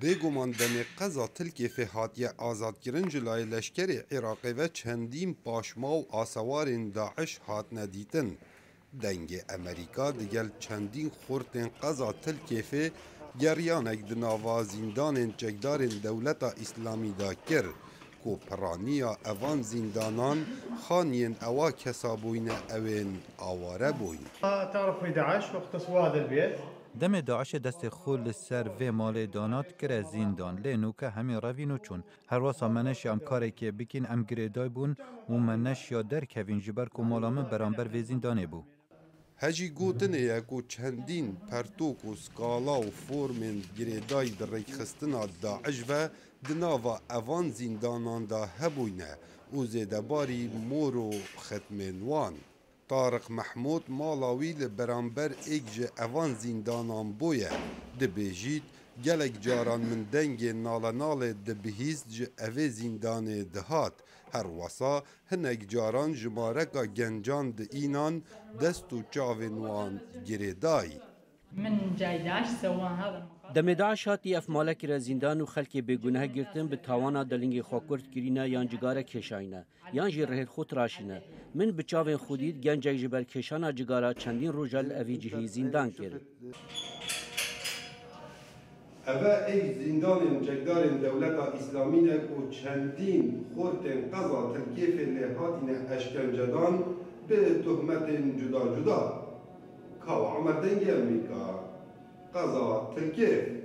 بێگومان دەمێ قەزا تلکێفê hatiye azadkirin ji layê leşkerê Iraqê ve çendîn paşma û asewarên Daeş hatine dîtin. Dengê Amerîka digel çendîn xortên qeza Tilkêfê geriyanek di nava zîndanên çekdarên Dewleta Îslamî da kir ku piraniya evan zîndanan xaniyên ewa kesa bûyne ew ên aware bûyn. تعرفوا 11 واختصوا هذا البيت دم داعش دست خود لسر و مال دانات کره زیندان لینو که همین روینو چون هر واسا منش ام کاری که بکین ام گریدای بون و منش یا در کوین جبر کو مالامه برانبر و زیندانه بو. Hejî gotinê ku çendîn pertok û skala û formên girêdayî di rêkxistina Daeş ve di nava evan zîndanan da hebûyne û zêdebarî mor û xetmên wan. Tarık Mehmud mala wî li beramber êk ji evan zîndanan bûye. Dibêjît gelek caran min dengê nalenalê dibihîst ji evê zîndanê dihat. Her wesa hinek caran ji mareka gencan diînan dest û çavên wan girêdayî. Demê Daeş hatiye ev malekî re zîndan û xelkê bêguneh girtin bi tawana delingê xwe kurt kirîne yan cigare kêşayîne yan jî rihêl xwe tiraşîne. Min bi çavên xwe dît gencek ji ber kêşana cigara çendîn roja li evî cihê zîndan kir. Eve êk zîndanên cekdarên Dewleta Îslamî ne ku çendîn xortên qeza Tirkiyeyê lê hatine eşkencedan bi tuhmetên cuda cuda. Kawa Amer dengê Amerîka qeza Tirkiye